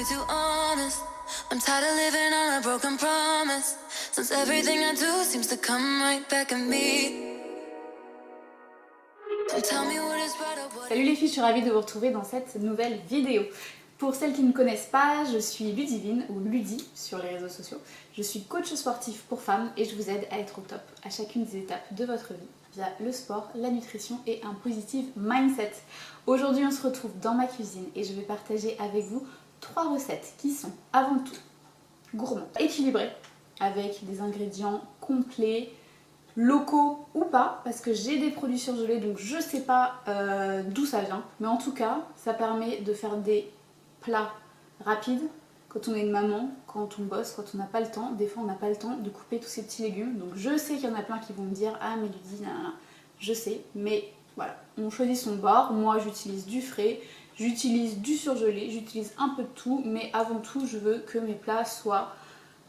too honest. I'm tired of living on a broken promise. Since everything I do seems to come right back at me. Don't tell me what is right or what. Salut les filles, je suis ravie de vous retrouver dans cette nouvelle vidéo. Pour celles qui ne me connaissent pas, je suis Ludivine ou Ludie sur les réseaux sociaux. Je suis coach sportif pour femmes et je vous aide à être au top à chacune des étapes de votre vie via le sport, la nutrition et un positive mindset. Aujourd'hui, on se retrouve dans ma cuisine et je vais partager avec vous 3 recettes qui sont avant tout gourmandes, équilibrées, avec des ingrédients complets, locaux ou pas, parce que j'ai des produits surgelés donc je sais pas d'où ça vient, mais en tout cas ça permet de faire des plats rapides quand on est une maman, quand on bosse, quand on n'a pas le temps. Des fois on n'a pas le temps de couper tous ces petits légumes, donc je sais qu'il y en a plein qui vont me dire ah mais Ludie, je sais, mais voilà, on choisit son bord. Moi j'utilise du frais, j'utilise du surgelé, j'utilise un peu de tout, mais avant tout je veux que mes plats soient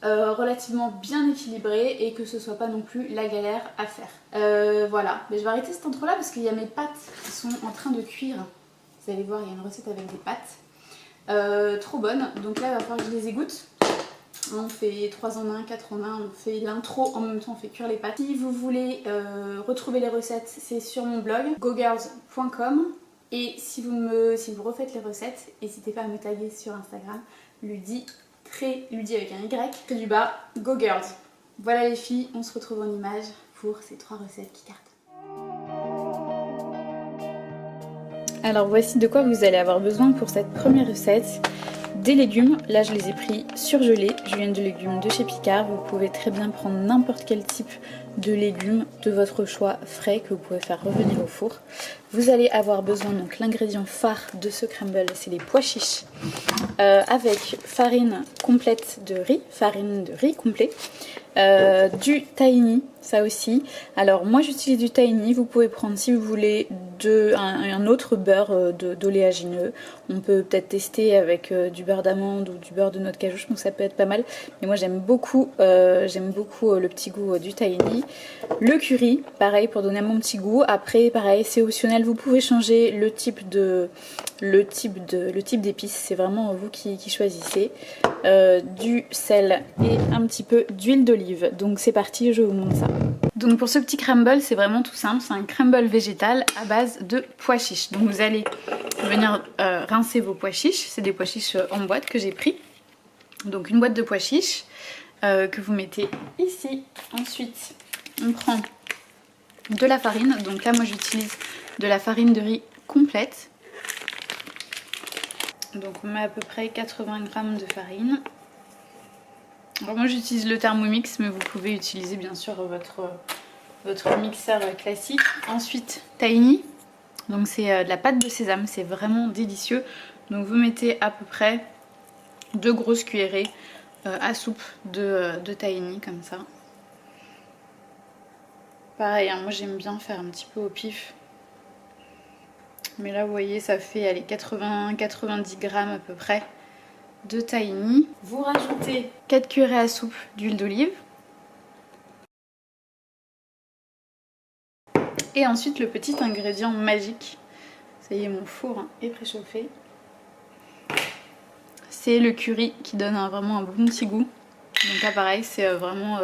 relativement bien équilibré et que ce soit pas non plus la galère à faire. Voilà, mais je vais arrêter cette intro là parce qu'il y a mes pâtes qui sont en train de cuire. Vous allez voir, il y a une recette avec des pâtes trop bonnes, donc là il va falloir que je les égoutte. On fait 3 en 1, 4 en 1, on fait l'intro en même temps, on fait cuire les pâtes. Si vous voulez retrouver les recettes, c'est sur mon blog gogirls.com. et si vous refaites les recettes, n'hésitez pas à me taguer sur Instagram, Ludie avec un Y, près du bas, Go Girls. Voilà les filles, on se retrouve en image pour ces 3 recettes qui cartonnent. Alors voici de quoi vous allez avoir besoin pour cette première recette. Des légumes, là je les ai pris surgelés, julienne de légumes de chez Picard. Vous pouvez très bien prendre n'importe quel type de légumes de votre choix frais que vous pouvez faire revenir au four. Vous allez avoir besoin, donc l'ingrédient phare de ce crumble, c'est les pois chiches avec farine complète de riz, farine de riz complet, du tahini, ça aussi. Alors moi j'utilise du tahini, vous pouvez prendre si vous voulez un autre beurre d'oléagineux. On peut peut-être tester avec du beurre d'amande ou du beurre de noix de cajou, donc ça peut être pas mal. Mais moi j'aime beaucoup le petit goût du tahini. Le curry, pareil pour donner mon petit goût. Après pareil c'est optionnel, vous pouvez changer le type d'épices, c'est vraiment vous qui choisissez. Du sel et un petit peu d'huile d'olive. Donc c'est parti, je vous montre ça. Donc pour ce petit crumble, c'est vraiment tout simple, c'est un crumble végétal à base de pois chiches. Donc vous allez venir rincer vos pois chiches, c'est des pois chiches en boîte que j'ai pris. Donc une boîte de pois chiches que vous mettez ici. Ensuite on prend de la farine, donc là moi j'utilise de la farine de riz complète. Donc on met à peu près 80 g de farine. Alors moi j'utilise le Thermomix, mais vous pouvez utiliser bien sûr votre mixeur classique. Ensuite tahini, donc c'est de la pâte de sésame, c'est vraiment délicieux. Donc vous mettez à peu près 2 grosses cuillerées à soupe de tahini comme ça. Pareil, hein, moi j'aime bien faire un petit peu au pif. Mais là vous voyez ça fait 80-90 g à peu près de tahini. Vous rajoutez 4 cuillerées à soupe d'huile d'olive. Et ensuite le petit ingrédient magique, ça y est mon four est préchauffé. C'est le curry qui donne vraiment un bon petit goût. Donc là pareil c'est vraiment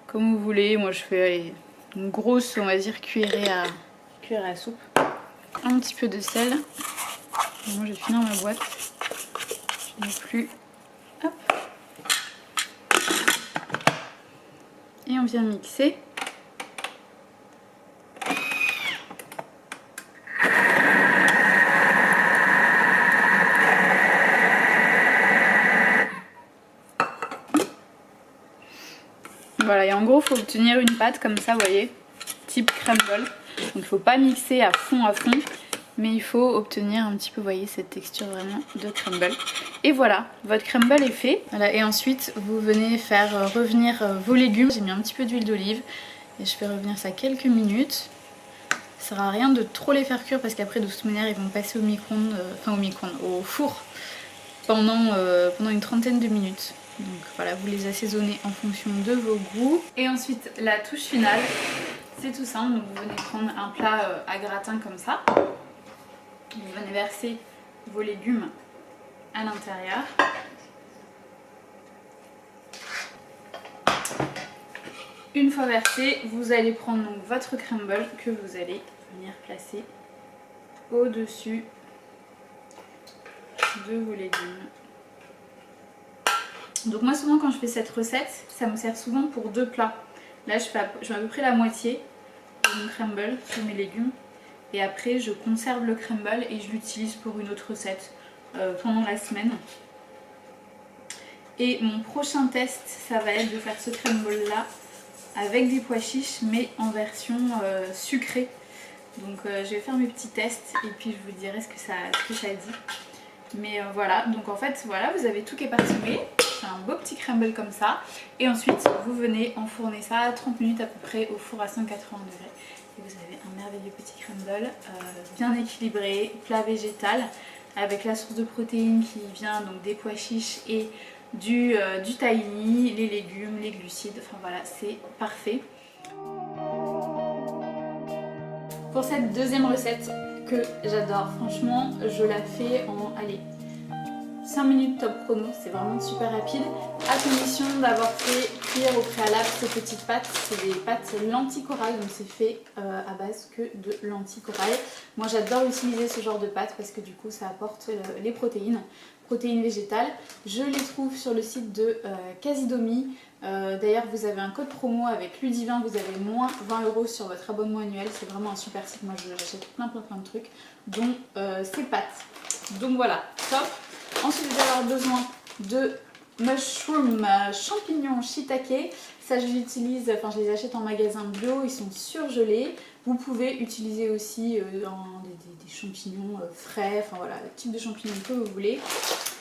comme vous voulez. Moi je fais une grosse on va dire cuillerée à soupe. Un petit peu de sel. Moi j'ai fini dans ma boîte. Je n'ai plus. Hop. Et on vient mixer. Voilà, et en gros il faut obtenir une pâte comme ça, vous voyez, type crumble. Donc il ne faut pas mixer à fond, mais il faut obtenir un petit peu, vous voyez, cette texture vraiment de crumble. Et voilà, votre crumble est fait. Voilà, et ensuite vous venez faire revenir vos légumes. J'ai mis un petit peu d'huile d'olive et je fais revenir ça quelques minutes. Ça sert à rien de trop les faire cuire parce qu'après de toute manière ils vont passer au micro-ondes, au four pendant une trentaine de minutes. Donc voilà, vous les assaisonnez en fonction de vos goûts. Et ensuite la touche finale, c'est tout simple. Donc vous venez prendre un plat à gratin comme ça. Vous venez verser vos légumes à l'intérieur. Une fois versé, vous allez prendre donc votre crumble que vous allez venir placer au-dessus de vos légumes. Donc moi souvent quand je fais cette recette, ça me sert souvent pour 2 plats. Là je mets à peu près la moitié de mon crumble sur mes légumes. Et après je conserve le crumble et je l'utilise pour une autre recette pendant la semaine. Et mon prochain test, ça va être de faire ce crumble là avec des pois chiches mais en version sucrée. Donc je vais faire mes petits tests et puis je vous dirai ce que ça dit. Mais voilà, donc en fait voilà, vous avez tout qui est parsemé. C'est un beau petit crumble comme ça. Et ensuite vous venez enfourner ça à 30 minutes à peu près au four à 180 degrés. Et vous avez un merveilleux petit crumble bien équilibré, plat végétal avec la source de protéines qui vient donc des pois chiches et du tahini, les légumes, les glucides, enfin voilà, c'est parfait. Pour cette deuxième recette que j'adore, franchement, je la fais en, allez, 5 minutes top chrono, c'est vraiment super rapide, à condition d'avoir fait cuire au préalable ces petites pâtes. C'est des pâtes lentilles corail, donc c'est fait à base que de lentilles corail. Moi j'adore utiliser ce genre de pâtes parce que du coup ça apporte les protéines végétales. Je les trouve sur le site de Casidomi. D'ailleurs vous avez un code promo avec Ludivin, vous avez moins 20 € sur votre abonnement annuel. C'est vraiment un super site, moi j'achète plein de trucs, dont ces pâtes. Donc voilà, top. Ensuite vous allez avoir besoin de mushroom, champignons shiitake. Ça je les achète en magasin bio, ils sont surgelés. Vous pouvez utiliser aussi des champignons frais, enfin voilà, le type de champignons que vous voulez.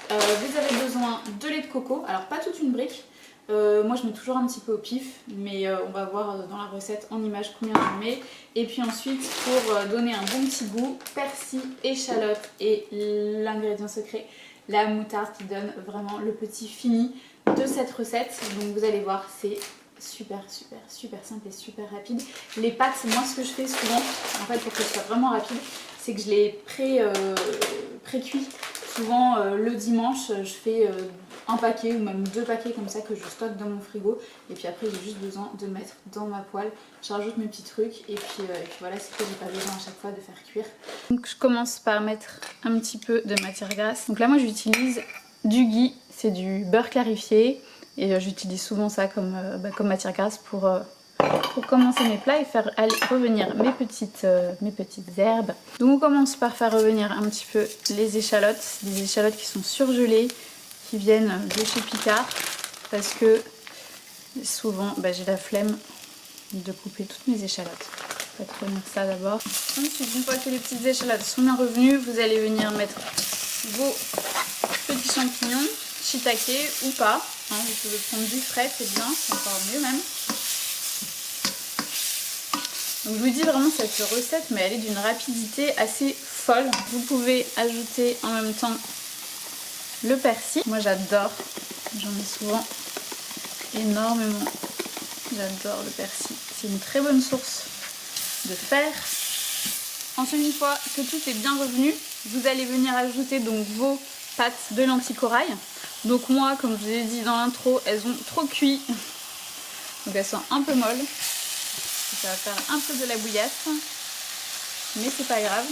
Vous avez besoin de lait de coco, alors pas toute une brique. Moi je mets toujours un petit peu au pif, mais on va voir dans la recette en image combien je mets. Et puis ensuite pour donner un bon petit goût, persil, échalote et l'ingrédient secret, la moutarde qui donne vraiment le petit fini de cette recette. Donc vous allez voir, c'est super simple et super rapide. Les pâtes, moi ce que je fais souvent, en fait pour que ce soit vraiment rapide, c'est que je les pré-cuis. Souvent le dimanche, je fais un paquet ou même 2 paquets comme ça que je stocke dans mon frigo. Et puis après j'ai juste besoin de mettre dans ma poêle. Je rajoute mes petits trucs et puis voilà, c'est que j'ai pas besoin à chaque fois de faire cuire. Donc je commence par mettre un petit peu de matière grasse. Donc là moi j'utilise du ghee, c'est du beurre clarifié. Et j'utilise souvent ça comme matière grasse pour commencer mes plats et faire revenir mes petites herbes. Donc on commence par faire revenir un petit peu les échalotes, des échalotes qui sont surgelées, qui viennent de chez Picard, parce que souvent j'ai la flemme de couper toutes mes échalotes. On va revenir ça d'abord. Ensuite, une fois que les petites échalotes sont bien revenues, vous allez venir mettre vos petits champignons, shiitake ou pas. Vous pouvez prendre du frais, c'est bien, c'est encore mieux même. Donc je vous dis vraiment cette recette, mais elle est d'une rapidité assez folle. Vous pouvez ajouter en même temps le persil. Moi j'adore, j'en mets souvent énormément. J'adore le persil, c'est une très bonne source de fer. Ensuite, une fois que tout est bien revenu, vous allez venir ajouter donc vos pâtes de lentilles corail. Donc moi, comme je vous ai dit dans l'intro, elles ont trop cuit. Donc elles sont un peu molles. Ça va faire un peu de la bouillasse. Mais c'est pas grave.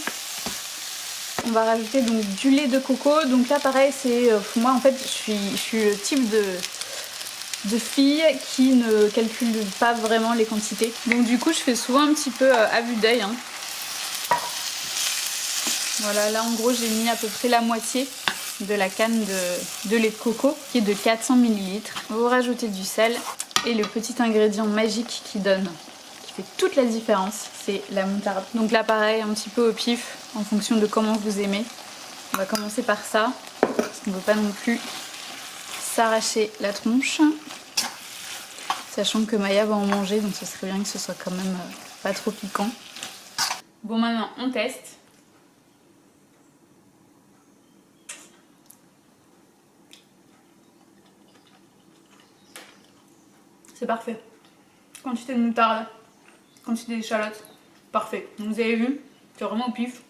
On va rajouter donc du lait de coco. Donc là pareil, c'est moi en fait je suis le type de fille qui ne calcule pas vraiment les quantités. Donc du coup je fais souvent un petit peu à vue d'œil. Voilà, là en gros j'ai mis à peu près la moitié de la canne de lait de coco qui est de 400 ml. Vous rajoutez du sel et le petit ingrédient magique qui fait toute la différence, c'est la moutarde. Donc là pareil, un petit peu au pif en fonction de comment vous aimez. On va commencer par ça parce qu'on ne veut pas non plus s'arracher la tronche. Sachant que Maya va en manger, donc ce serait bien que ce soit quand même pas trop piquant. Bon, maintenant on teste. C'est parfait. Quantité de moutarde, quantité d'échalotes, parfait. Donc vous avez vu, c'est vraiment au pif.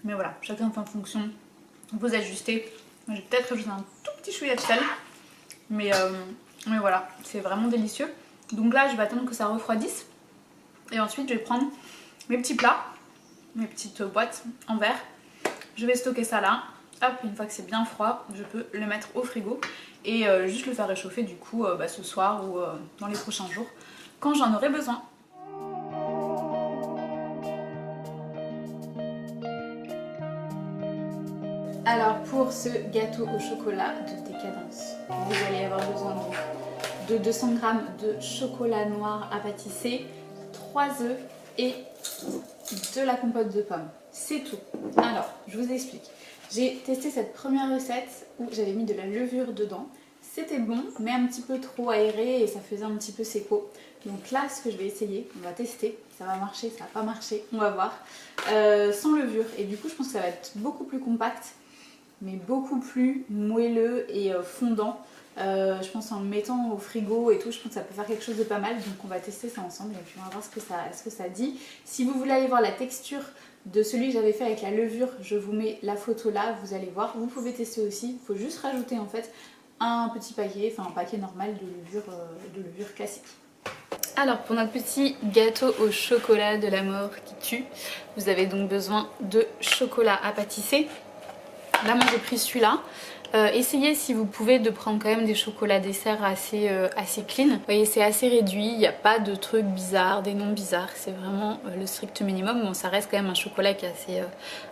Mais voilà, chacun fait en fonction vous ajustez. J'ai peut-être rajouté un tout petit chouïa de sel. Mais voilà, c'est vraiment délicieux. Donc là, je vais attendre que ça refroidisse. Et ensuite, je vais prendre mes petits plats, mes petites boîtes en verre. Je vais stocker ça là. Hop, une fois que c'est bien froid, je peux le mettre au frigo. Et juste le faire réchauffer du coup ce soir ou dans les prochains jours, quand j'en aurai besoin. Alors pour ce gâteau au chocolat de décadence, vous allez avoir besoin de 200 g de chocolat noir à pâtisser, 3 œufs et de la compote de pommes. C'est tout. Alors, je vous explique. J'ai testé cette première recette où j'avais mis de la levure dedans. C'était bon, mais un petit peu trop aéré et ça faisait un petit peu séco. Donc là, ce que je vais essayer, on va tester. Ça va marcher, ça va pas marcher, on va voir. Sans levure. Et du coup, je pense que ça va être beaucoup plus compact, mais beaucoup plus moelleux et fondant. Je pense en le mettant au frigo et tout, je pense que ça peut faire quelque chose de pas mal. Donc on va tester ça ensemble et puis on va voir ce que ça dit. Si vous voulez aller voir la texture de celui que j'avais fait avec la levure, je vous mets la photo là, vous allez voir. Vous pouvez tester aussi, il faut juste rajouter en fait un petit paquet, enfin un paquet normal de levure classique. Alors pour notre petit gâteau au chocolat de la mort qui tue, vous avez donc besoin de chocolat à pâtisser. Là moi j'ai pris celui-là. Essayez si vous pouvez de prendre quand même des chocolats dessert assez clean. Vous voyez, c'est assez réduit, il n'y a pas de trucs bizarres, des noms bizarres, c'est vraiment le strict minimum. Bon, ça reste quand même un chocolat qui est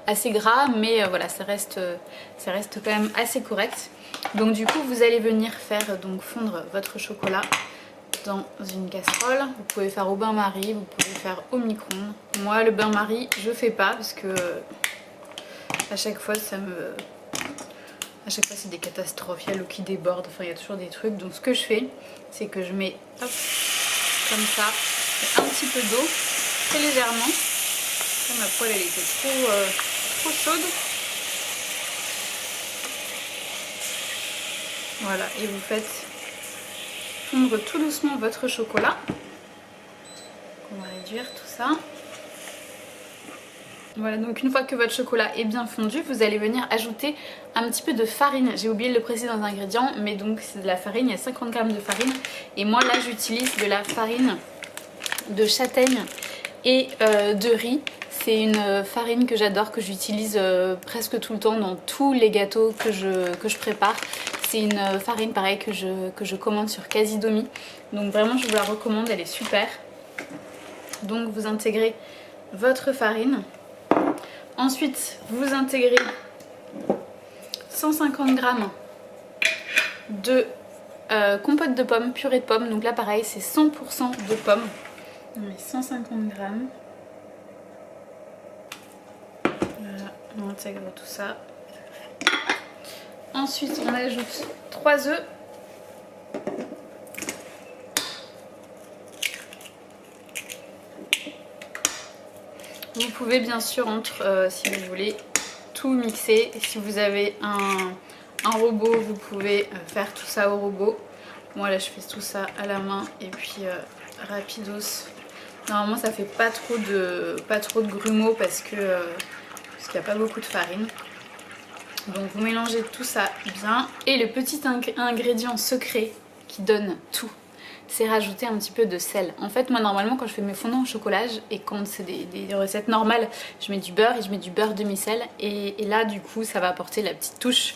assez gras, mais voilà, ça reste quand même assez correct. Donc du coup vous allez venir faire donc fondre votre chocolat dans une casserole. Vous pouvez faire au bain-marie, vous pouvez faire au micro-ondes. Moi le bain-marie je fais pas parce que à chaque fois à chaque fois c'est des catastrophes, il y a l'eau qui déborde, enfin il y a toujours des trucs. Donc ce que je fais, c'est que je mets hop, comme ça, un petit peu d'eau, très légèrement. Là, ma poêle elle était trop chaude. Voilà, et vous faites fondre tout doucement votre chocolat. On va réduire tout ça. Voilà, donc une fois que votre chocolat est bien fondu, vous allez venir ajouter un petit peu de farine. J'ai oublié de le préciser dans les ingrédients, mais donc c'est de la farine, il y a 50 g de farine. Et moi là j'utilise de la farine de châtaigne et de riz. C'est une farine que j'adore, que j'utilise presque tout le temps dans tous les gâteaux que je prépare. C'est une farine pareil que je commande sur Casidomi. Donc vraiment je vous la recommande, elle est super. Donc vous intégrez votre farine. Ensuite, vous intégrez 150 g de compote de pommes, purée de pommes. Donc là, pareil, c'est 100% de pommes. On met 150 g. Voilà, on intègre tout ça. Ensuite, on ajoute 3 œufs. Vous pouvez bien sûr, si vous voulez, tout mixer. Et si vous avez un robot, vous pouvez faire tout ça au robot. Moi là je fais tout ça à la main et puis rapidos. Normalement ça fait pas trop de grumeaux parce qu'il n'y a pas beaucoup de farine. Donc vous mélangez tout ça bien. Et le petit ingrédient secret qui donne tout, c'est rajouter un petit peu de sel. En fait moi normalement quand je fais mes fondants au chocolat et quand c'est des recettes normales, je mets du beurre et je mets du beurre demi-sel et là du coup ça va apporter la petite touche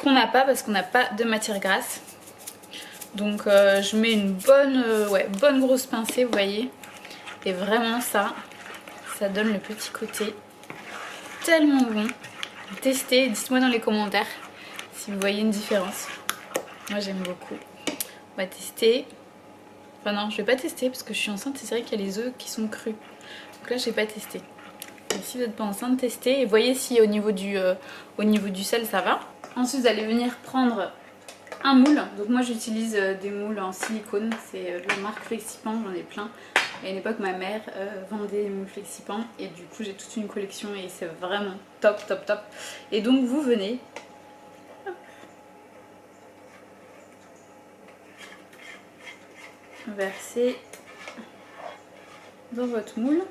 qu'on n'a pas parce qu'on n'a pas de matière grasse. Donc je mets une bonne grosse pincée, vous voyez, et vraiment ça donne le petit côté tellement bon. Testez, dites-moi dans les commentaires si vous voyez une différence. Moi j'aime beaucoup. On va tester. Enfin non, je vais pas tester parce que je suis enceinte et c'est vrai qu'il y a les œufs qui sont crus. Donc là je vais pas tester. Mais si vous n'êtes pas enceinte, testez et voyez si au niveau du sel ça va. Ensuite vous allez venir prendre un moule. Donc moi j'utilise des moules en silicone. C'est de la marque Flexipan, j'en ai plein. À une époque ma mère vendait des moules Flexipan et du coup j'ai toute une collection et c'est vraiment top. Et donc vous venez... verser dans votre moule.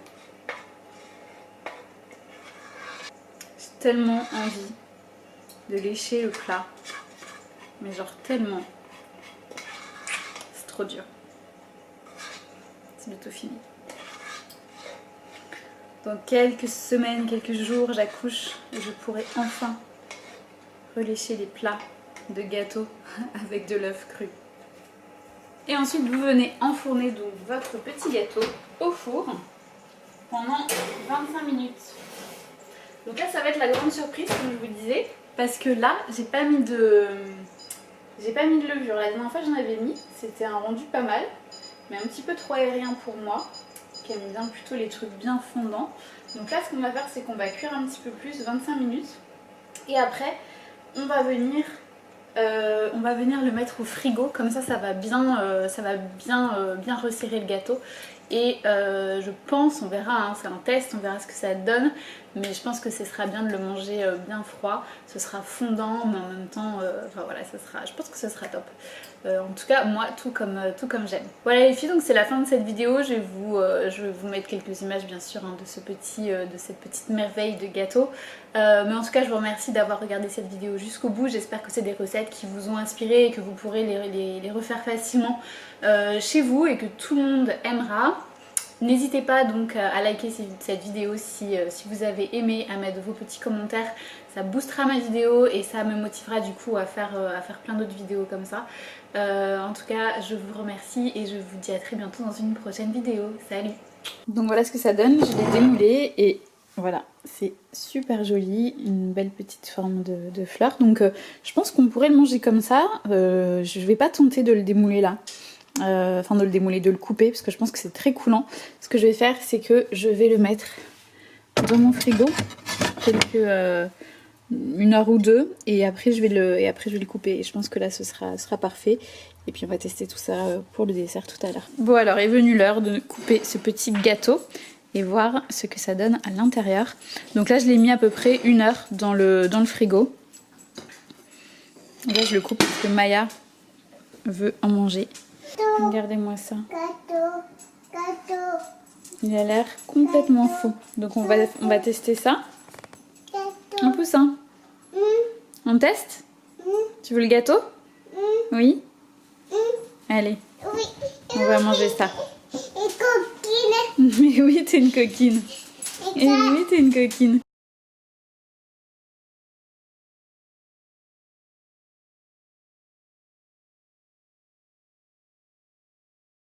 J'ai tellement envie de lécher le plat. Mais genre tellement. C'est trop dur. C'est bientôt fini. Dans quelques semaines, quelques jours, j'accouche et je pourrai enfin relécher les plats de gâteau avec de l'œuf cru. Et ensuite, vous venez enfourner donc votre petit gâteau au four pendant 25 minutes. Donc là, ça va être la grande surprise, comme je vous disais, parce que là, j'ai pas mis de levure. La dernière fois, j'en avais mis, c'était un rendu pas mal, mais un petit peu trop aérien pour moi, qui aime bien plutôt les trucs bien fondants. Donc là, ce qu'on va faire, c'est qu'on va cuire un petit peu plus, 25 minutes, et après, on va venir le mettre au frigo, comme ça va bien resserrer le gâteau. Et je pense, on verra, hein, c'est un test, on verra ce que ça donne, mais je pense que ce sera bien de le manger bien froid, ce sera fondant, mais en même temps, enfin voilà, je pense que ce sera top. En tout cas, moi, tout comme j'aime. Voilà les filles, donc c'est la fin de cette vidéo. Je vais vous mettre quelques images, bien sûr, hein, de cette petite merveille de gâteau. Mais en tout cas, je vous remercie d'avoir regardé cette vidéo jusqu'au bout. J'espère que c'est des recettes qui vous ont inspiré et que vous pourrez les refaire facilement chez vous et que tout le monde aimera. N'hésitez pas donc à liker cette vidéo si vous avez aimé, à mettre vos petits commentaires. Ça boostera ma vidéo et ça me motivera du coup à faire plein d'autres vidéos comme ça. En tout cas, je vous remercie et je vous dis à très bientôt dans une prochaine vidéo. Salut! Donc voilà ce que ça donne, je l'ai démoulé et voilà, c'est super joli, une belle petite forme de fleur. Donc je pense qu'on pourrait le manger comme ça. Je vais pas tenter de le démouler là. Enfin de le démouler, de le couper parce que je pense que c'est très coulant. Ce que je vais faire, c'est que je vais le mettre dans mon frigo une heure ou deux et après je vais le couper et je pense que là ce sera parfait. Et puis on va tester tout ça pour le dessert tout à l'heure. Bon alors est venue l'heure de couper ce petit gâteau et voir ce que ça donne à l'intérieur. Donc là je l'ai mis à peu près une heure dans le frigo. Et là je le coupe parce que Maya veut en manger. Regardez-moi ça. Il a l'air complètement fou. Donc on va tester ça. Un poussin. On teste? Tu veux le gâteau? Oui? Allez. On va manger ça. Mais oui, t'es une coquine. Et oui, t'es une coquine.